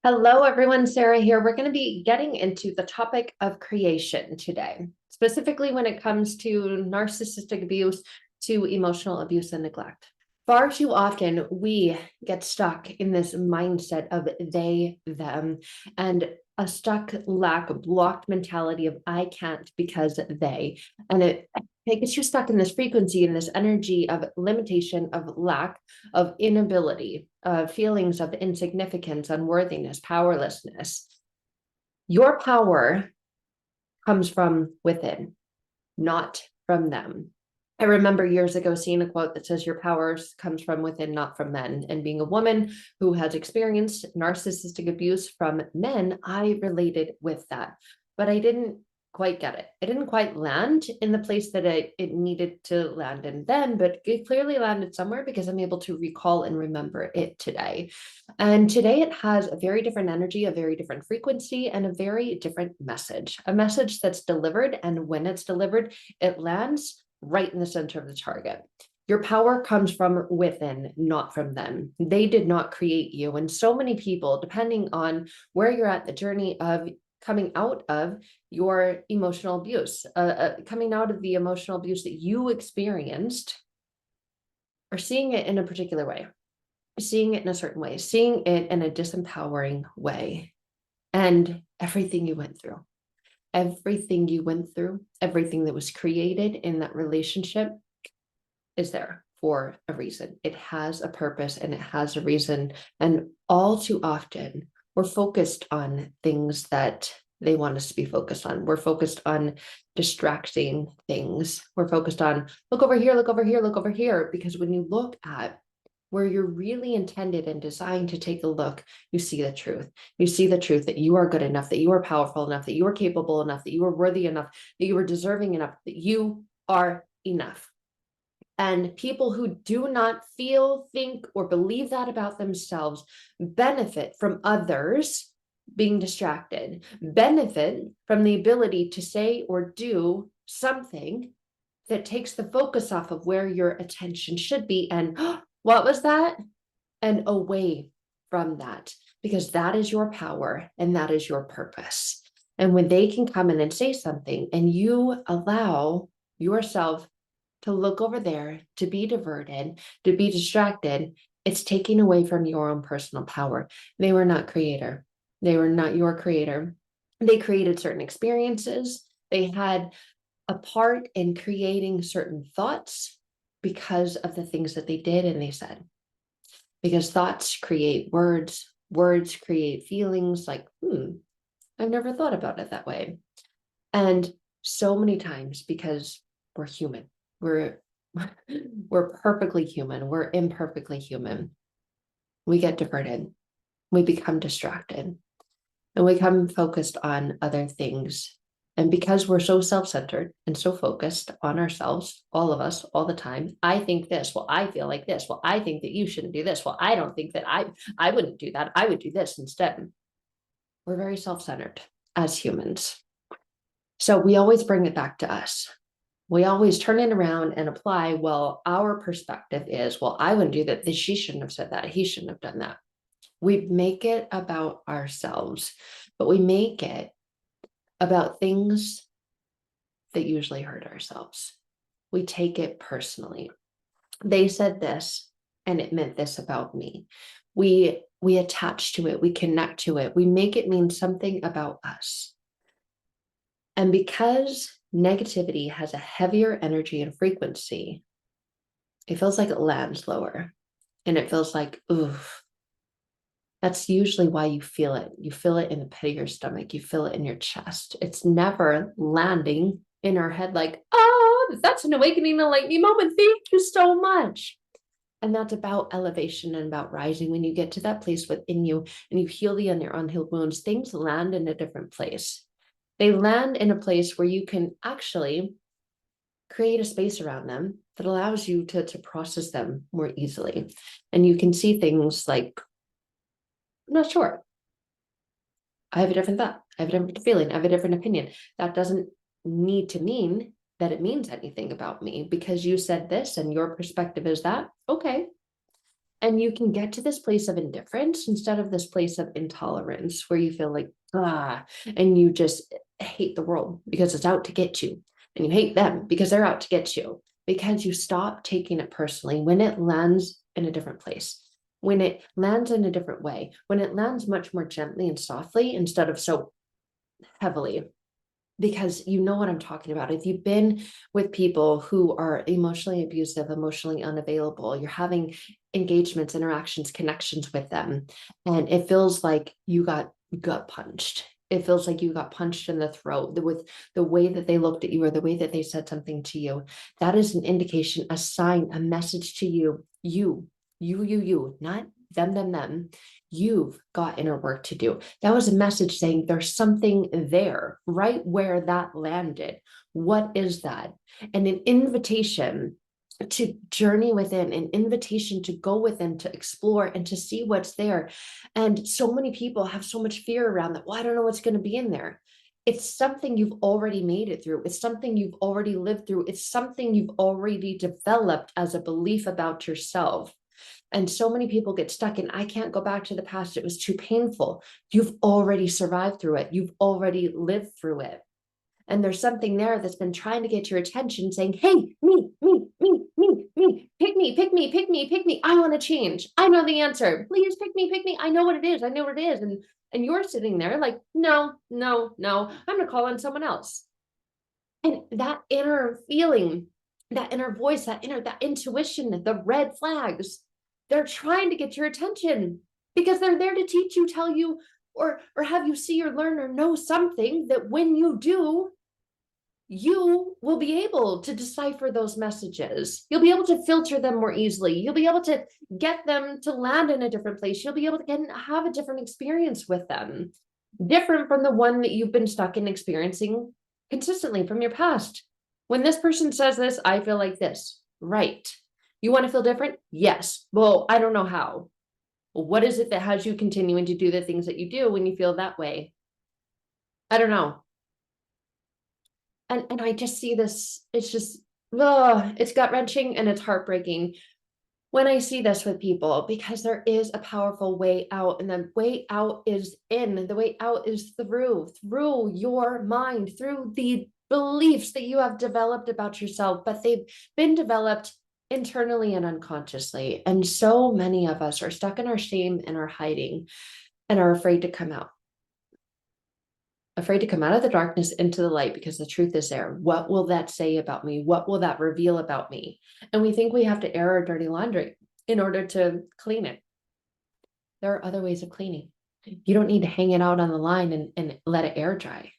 Hello, everyone. Sarah here. We're going to be getting into the topic of creation today, specifically when it comes to narcissistic abuse, to emotional abuse and neglect. Far too often, we get stuck in this mindset of they, them, and a stuck, blocked mentality of I can't because they. And it gets you stuck in this frequency and this energy of limitation, of lack, of inability, feelings of insignificance, unworthiness, powerlessness. Your power comes from within, not from them. I remember years ago seeing a quote that says, your power comes from within, not from men. And being a woman who has experienced narcissistic abuse from men, I related with that. But I didn't quite get it. I didn't quite land in the place that it needed to land in then, but it clearly landed somewhere because I'm able to recall and remember it today. And today it has a very different energy, a very different frequency, and a very different message. A message that's delivered, and when it's delivered, it lands right in the center of the target. Your power comes from within, not from them. They did not create you. And so many people, depending on where you're at the journey of coming out of your emotional abuse, coming out of the emotional abuse that you experienced, are seeing it in a particular way, seeing it in a certain way, seeing it in a disempowering way. And everything you went through, everything that was created in that relationship is there for a reason. It has a purpose and it has a reason. And all too often, we're focused on things that they want us to be focused on. We're focused on distracting things. We're focused on look over here, look over here, look over here. Because when you look at where you're really intended and designed to take a look, you see the truth. You see the truth that you are good enough, that you are powerful enough, that you are capable enough, that you are worthy enough, that you are deserving enough, that you are enough. And people who do not feel, think, or believe that about themselves benefit from others being distracted, benefit from the ability to say or do something that takes the focus off of where your attention should be. And what was that? And away from that, because that is your power and that is your purpose. And when they can come in and say something and you allow yourself to look over there, to be diverted, to be distracted, it's taking away from your own personal power. They were not creator. They were not your creator. They created certain experiences. They had a part in creating certain thoughts because of the things that they did and they said. Because thoughts create words, words create feelings like, I've never thought about it that way. And so many times, because we're human, we're perfectly human, we're imperfectly human, we get diverted, we become distracted, and we become focused on other things. And because we're so self-centered and so focused on ourselves, all of us, all the time, I think this, well, I feel like this, well, I think that you shouldn't do this, well, I don't think that I wouldn't do that, I would do this instead. We're very self-centered as humans. So we always bring it back to us. We always turn it around and apply, well, our perspective is, well, I wouldn't do that. She shouldn't have said that. He shouldn't have done that. We make it about ourselves, but we make it about things that usually hurt ourselves. We take it personally. They said this, and it meant this about me. We attach to it. We connect to it. We make it mean something about us. And because negativity has a heavier energy and frequency, it feels like it lands lower. And it feels like, oof. That's usually why you feel it. You feel it in the pit of your stomach. You feel it in your chest. It's never landing in our head like, oh, that's an awakening, a lightning moment. Thank you so much. And that's about elevation and about rising. When you get to that place within you and you heal the unhealed wounds, things land in a different place. They land in a place where you can actually create a space around them that allows you to process them more easily. And you can see things like, I'm not sure. I have a different thought. I have a different feeling. I have a different opinion. That doesn't need to mean that it means anything about me because you said this and your perspective is that. Okay. And you can get to this place of indifference instead of this place of intolerance where you feel like, and you just hate the world because it's out to get you. And you hate them because they're out to get you. Because you stop taking it personally when it lands in a different place, when it lands in a different way, when it lands much more gently and softly instead of so heavily. Because you know what I'm talking about. If you've been with people who are emotionally abusive, emotionally unavailable, you're having engagements, interactions, connections with them, and it feels like you got gut punched. It feels like you got punched in the throat with the way that they looked at you or the way that they said something to you. That is an indication, a sign, a message to you, not them. You've got inner work to do. That was a message saying there's something there right where that landed. What is that? And an invitation to journey within, an invitation to go within, to explore and to see what's there. And so many people have so much fear around that. Well, I don't know what's going to be in there. It's something you've already made it through. It's something you've already lived through. It's something you've already developed as a belief about yourself. And so many people get stuck in, I can't go back to the past. It was too painful. You've already survived through it. You've already lived through it. And there's something there that's been trying to get your attention saying, hey, me, pick me. I want to change. I know the answer. Please pick me. I know what it is. And you're sitting there like, no. I'm going to call on someone else. And that inner feeling, that inner voice, that intuition, the red flags, they're trying to get your attention because they're there to teach you, tell you, or have you see or learn or know something that when you do, you will be able to decipher those messages. You'll be able to filter them more easily. You'll be able to get them to land in a different place. You'll be able to have a different experience with them, different from the one that you've been stuck in experiencing consistently from your past. When this person says this, I feel like this. Right. You want to feel different? Yes. Well, I don't know how. Well, what is it that has you continuing to do the things that you do when you feel that way? I don't know. And I just see this, it's just, it's gut-wrenching and it's heartbreaking when I see this with people, because there is a powerful way out, and the way out is in. The way out is through your mind, through the beliefs that you have developed about yourself, but they've been developed internally and unconsciously. And so many of us are stuck in our shame and our hiding and are afraid to come out. Afraid to come out of the darkness into the light because the truth is there. What will that say about me? What will that reveal about me? And we think we have to air our dirty laundry in order to clean it. There are other ways of cleaning. You don't need to hang it out on the line and let it air dry.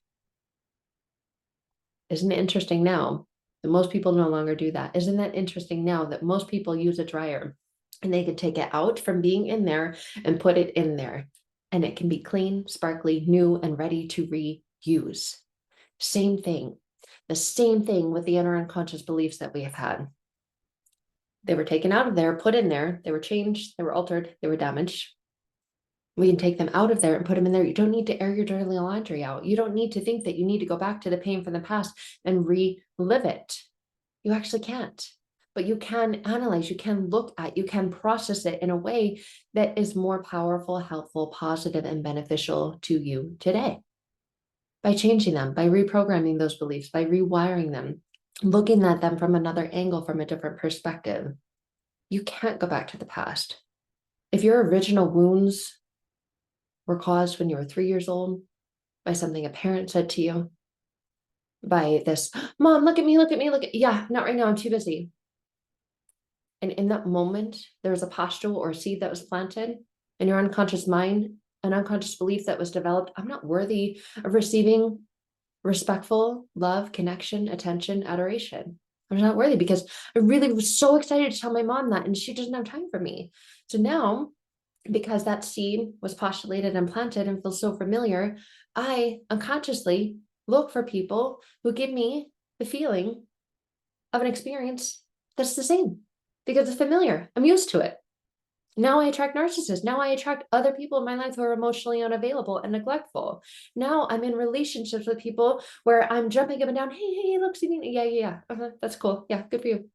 Isn't it interesting now that most people no longer do that? Isn't that interesting now that most people use a dryer and they can take it out from being in there and put it in there? And it can be clean, sparkly, new, and ready to reuse. Same thing. The same thing with the inner unconscious beliefs that we have had. They were taken out of there, put in there, they were changed, they were altered, they were damaged. We can take them out of there and put them in there. You don't need to air your dirty laundry out. You don't need to think that you need to go back to the pain from the past and relive it. You actually can't. But you can analyze, you can look at, you can process it in a way that is more powerful, helpful, positive, and beneficial to you today. By changing them, by reprogramming those beliefs, by rewiring them, looking at them from another angle, from a different perspective. You can't go back to the past. If your original wounds were caused when you were 3 years old by something a parent said to you, by this, Mom, look at me, yeah, not right now, I'm too busy. And in that moment, there was a pustule or a seed that was planted in your unconscious mind, an unconscious belief that was developed. I'm not worthy of receiving respectful love, connection, attention, adoration. I'm not worthy because I really was so excited to tell my mom that, and she doesn't have time for me. So now, because that seed was postulated and planted and feels so familiar, I unconsciously look for people who give me the feeling of an experience that's the same because it's familiar. I'm used to it. Now I attract narcissists. Now I attract other people in my life who are emotionally unavailable and neglectful. Now I'm in relationships with people where I'm jumping up and down. Hey, look, see me. Yeah. That's cool. Yeah, good for you.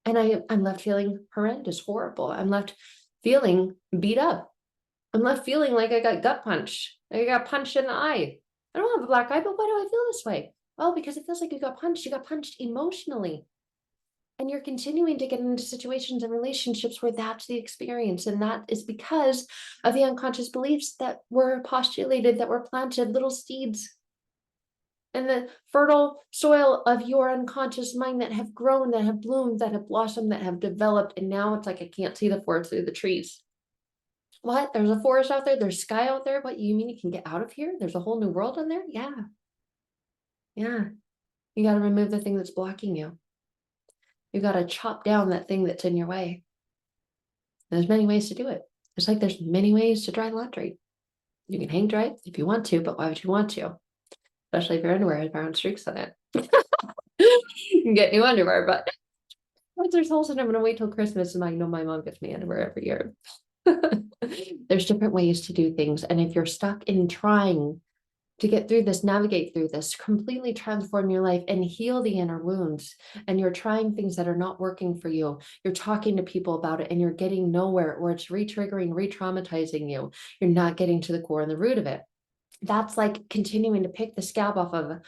And I'm left feeling horrendous, horrible. I'm left feeling beat up. I'm left feeling like I got gut punched. I got punched in the eye. I don't have a black eye, but why do I feel this way? Well, because it feels like you got punched. You got punched emotionally. And you're continuing to get into situations and relationships where that's the experience. And that is because of the unconscious beliefs that were postulated, that were planted, little seeds in the fertile soil of your unconscious mind that have grown, that have bloomed, that have blossomed, that have developed. And now it's like, I can't see the forest through the trees. What? There's a forest out there. There's sky out there. What, you mean you can get out of here? There's a whole new world in there? Yeah. Yeah. You got to remove the thing that's blocking you. You got to chop down that thing that's in your way. And there's many ways to do it. It's like there's many ways to dry laundry. You can hang dry if you want to, but why would you want to? Especially if your underwear has brown streaks on it. You can get new underwear, but once there's holes in them, I'm gonna wait till Christmas, and I know my mom gets me underwear every year. There's different ways to do things. And if you're stuck in trying to get through this, navigate through this, completely transform your life and heal the inner wounds, and you're trying things that are not working for you, you're talking to people about it and you're getting nowhere, or it's re-triggering, re-traumatizing you, you're not getting to the core and the root of it. That's like continuing to pick the scab off of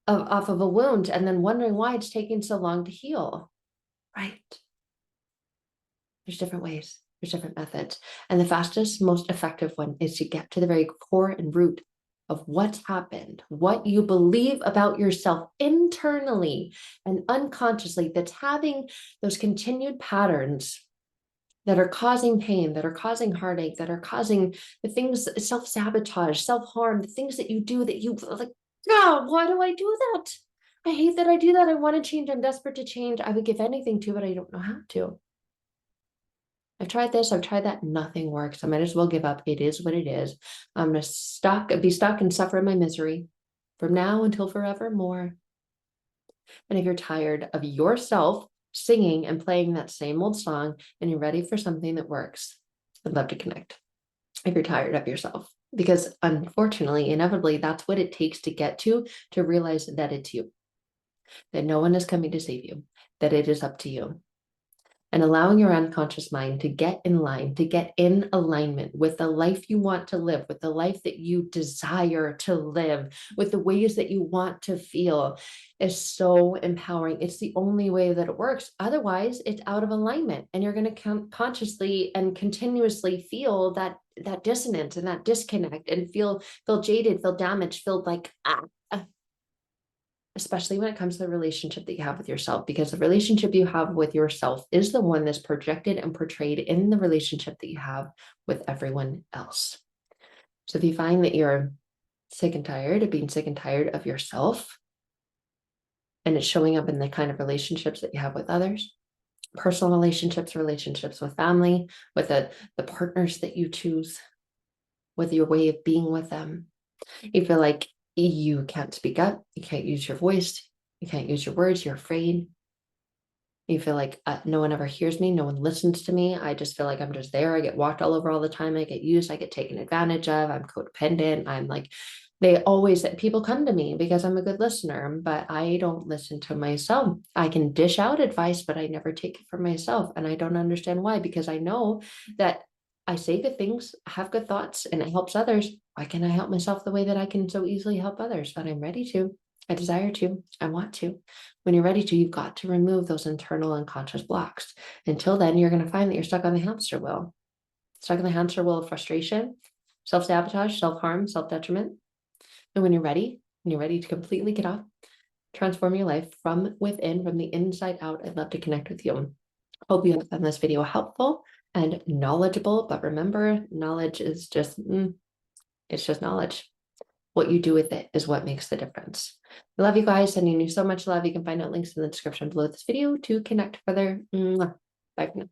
a wound and then wondering why it's taking so long to heal, right? There's different ways, there's different methods. And the fastest, most effective one is to get to the very core and root of what's happened, what you believe about yourself internally and unconsciously that's having those continued patterns that are causing pain, that are causing heartache, that are causing the things, self-sabotage, self-harm, the things that you do that you like, oh, why do I do that? I hate that I do that. I want to change. I'm desperate to change. I would give anything to, but I don't know how to. I've tried this, I've tried that, nothing works. I might as well give up. It is what it is. I'm gonna be stuck and suffer in my misery from now until forevermore. And if you're tired of yourself singing and playing that same old song and you're ready for something that works, I'd love to connect. If you're tired of yourself, because unfortunately, inevitably, that's what it takes to get to realize that it's you, that no one is coming to save you, that it is up to you. And allowing your unconscious mind to get in line, to get in alignment with the life you want to live, with the life that you desire to live, with the ways that you want to feel is so empowering. It's the only way that it works. Otherwise, it's out of alignment, and you're going to consciously and continuously feel that dissonance and that disconnect, and feel jaded, feel damaged, feel like especially when it comes to the relationship that you have with yourself, because the relationship you have with yourself is the one that's projected and portrayed in the relationship that you have with everyone else. So if you find that you're sick and tired of being sick and tired of yourself, and it's showing up in the kind of relationships that you have with others, personal relationships, relationships with family, with the partners that you choose, with your way of being with them, you feel like you can't speak up, you can't use your voice, you can't use your words, you're afraid. You feel like no one ever hears me, no one listens to me. I just feel like I'm just there. I get walked all over all the time. I get used, I get taken advantage of. I'm codependent. I'm like, people come to me because I'm a good listener, but I don't listen to myself. I can dish out advice, but I never take it for myself. And I don't understand why, because I know that I say good things, have good thoughts, and it helps others. Why can't I help myself the way that I can so easily help others? But I'm ready to. I desire to. I want to. When you're ready to, you've got to remove those internal unconscious blocks. Until then, you're going to find that you're stuck on the hamster wheel. Stuck on the hamster wheel of frustration, self-sabotage, self-harm, self-detriment. And when you're ready to completely get off, transform your life from within, from the inside out, I'd love to connect with you. Hope you have found this video helpful and knowledgeable, but remember, knowledge is just, it's just knowledge. What you do with it is what makes the difference. I love you guys, sending you so much love. You can find out links in the description below this video to connect further. Bye for now.